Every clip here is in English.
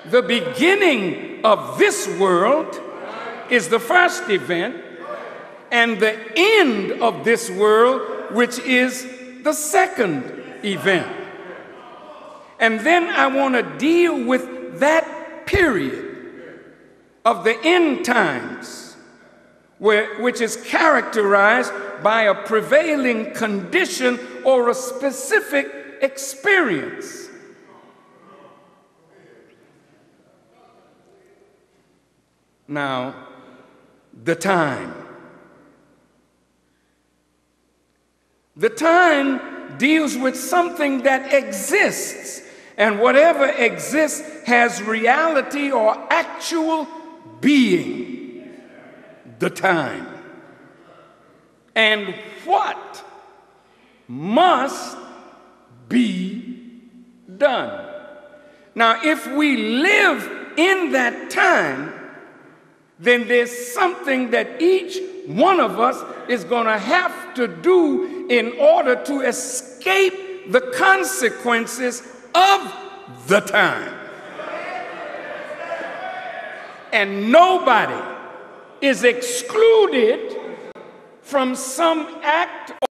The beginning of this world is the first event, and the end of this world, which is the second event. And then I want to deal with that period of the end times, which is characterized by a prevailing condition or a specific experience. Now, the time. The time deals with something that exists, and whatever exists has reality or actual being. The time. And what must be done. Now, if we live in that time, then there's something that each one of us is going to have to do in order to escape the consequences of the time. And nobody is excluded from some act or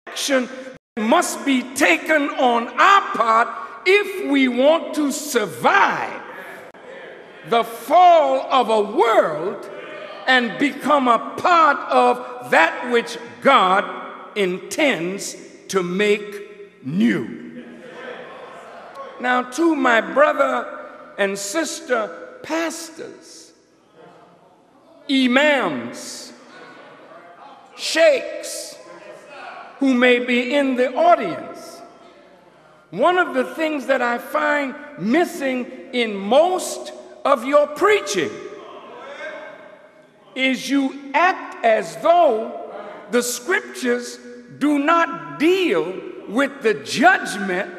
action that must be taken on our part if we want to survive the fall of a world and become a part of that which God intends to make new. Now, to my brother and sister pastors, imams, sheikhs who may be in the audience, one of the things that I find missing in most of your preaching is you act as though the scriptures do not deal with the judgment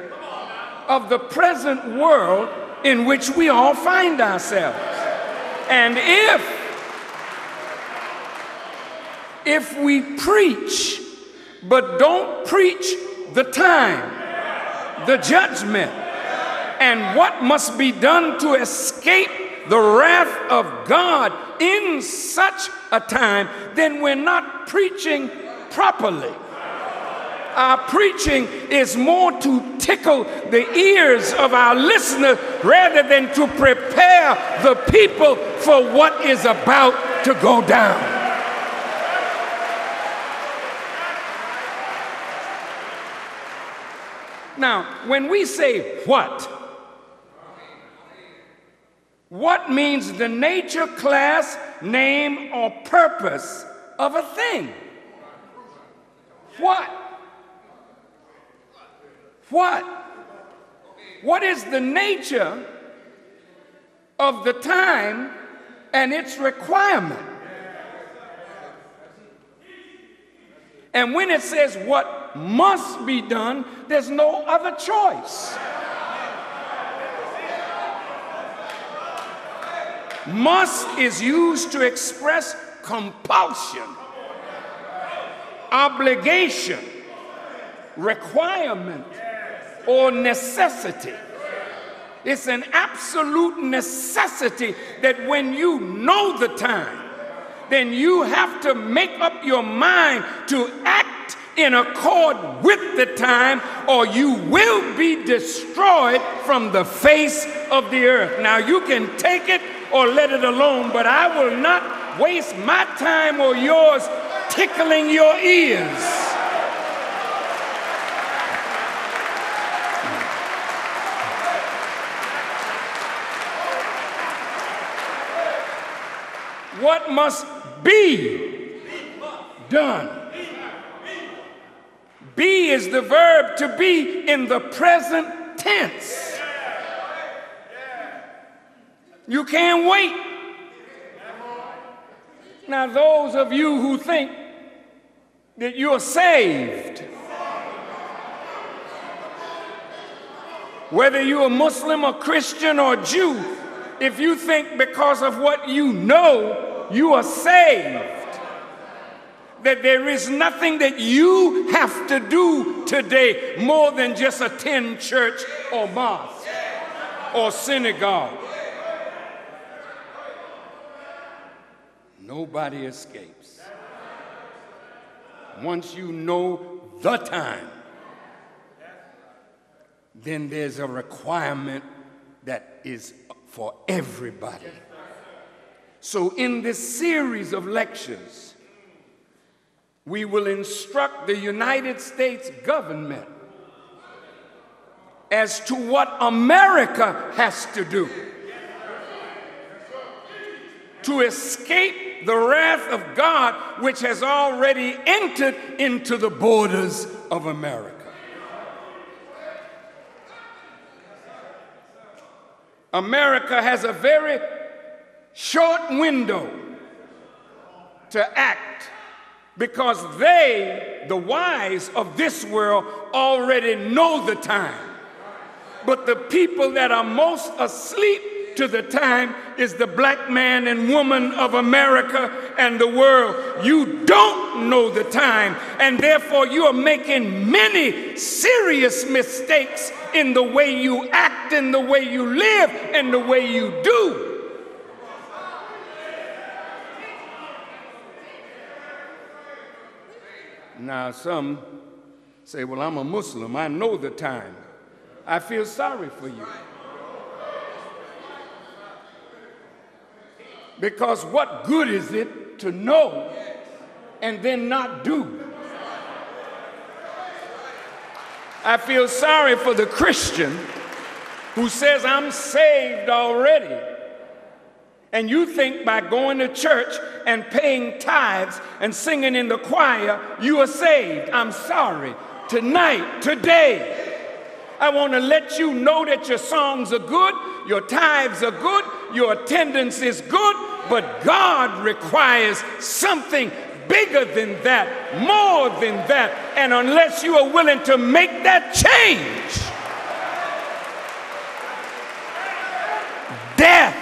of the present world in which we all find ourselves. And if we preach but don't preach the time, the judgment, and what must be done to escape the wrath of God in such a time, then we're not preaching properly. Our preaching is more to tickle the ears of our listeners rather than to prepare the people for what is about to go down. Now, when we say what means the nature, class, name, or purpose of a thing? What? What is the nature of the time and its requirement? And when it says what must be done, there's no other choice. Must is used to express compulsion, obligation, requirement, or necessity. It's an absolute necessity that when you know the time, then you have to make up your mind to act in accord with the time, or you will be destroyed from the face of the earth. Now, you can take it or let it alone, but I will not waste my time or yours tickling your ears. What must be done? Be is the verb to be in the present tense. You can't wait. Now, those of you who think that you're saved, whether you're a Muslim or Christian or Jew, if you think because of what you know you are saved, that there is nothing that you have to do today more than just attend church or mosque or synagogue Nobody escapes. Once you know the time, then there's a requirement that is for everybody. So in this series of lectures, we will instruct the United States government as to what America has to do to escape the wrath of God, which has already entered into the borders of America. America has a very short window to act because they, the wise of this world, already know the time. But the people that are most asleep to the time is the black man and woman of America and the world. You don't know the time, and therefore you are making many serious mistakes in the way you act, in the way you live, and the way you do. Now some say, well, I'm a Muslim, I know the time. I feel sorry for you. Because what good is it to know and then not do? I feel sorry for the Christian who says, I'm saved already. And you think by going to church and paying tithes and singing in the choir, you are saved. I'm sorry. Tonight, today, I want to let you know that your songs are good, your tithes are good, your attendance is good, but God requires something bigger than that, more than that. And unless you are willing to make that change, death,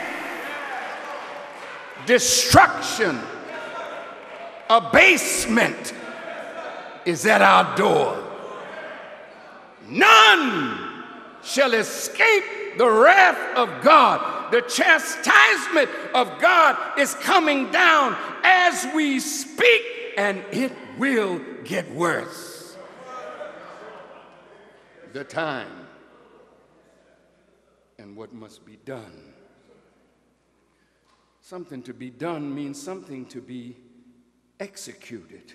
destruction, abasement is at our door. None shall escape the wrath of God. The chastisement of God is coming down as we speak, and it will get worse. The time and what must be done. Something to be done means something to be executed,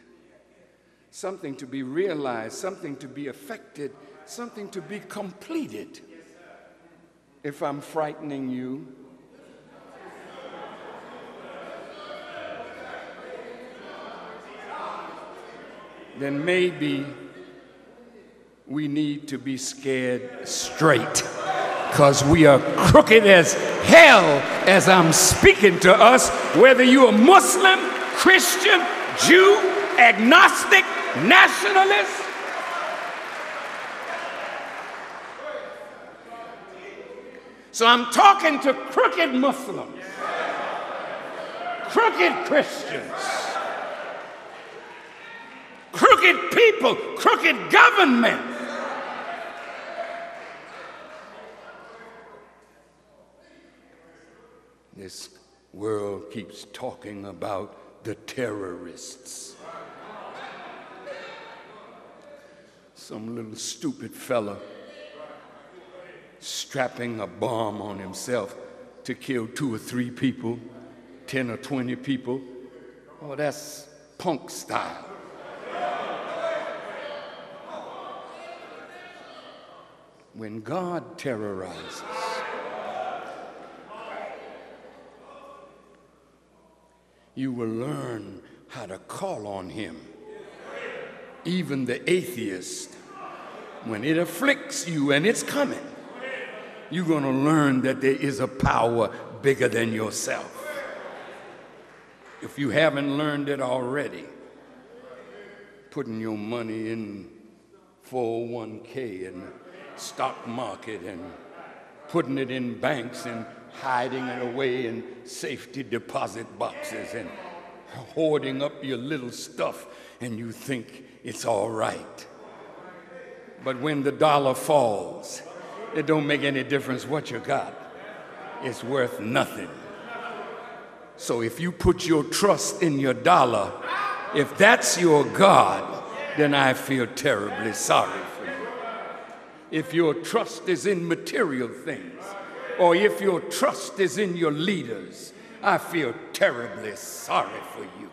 something to be realized, something to be effected, something to be completed. If I'm frightening you, then maybe we need to be scared straight, because we are crooked as hell as I'm speaking to us, whether you're a Muslim, Christian, Jew, agnostic, nationalist. So I'm talking to crooked Muslims, crooked Christians, crooked people, crooked government. This world keeps talking about the terrorists. Some little stupid fella strapping a bomb on himself to kill 2 or 3 people, 10 or 20 people. Oh, that's punk style. When God terrorizes, you will learn how to call on him. Even the atheist, when it afflicts you, and it's coming, you're going to learn that there is a power bigger than yourself. If you haven't learned it already, putting your money in 401k and stock market and putting it in banks and hiding it away in safety deposit boxes and hoarding up your little stuff, and you think it's all right. But when the dollar falls, it don't make any difference what you got. It's worth nothing. So if you put your trust in your dollar, if that's your God, then I feel terribly sorry for you. If your trust is in material things, or if your trust is in your leaders, I feel terribly sorry for you.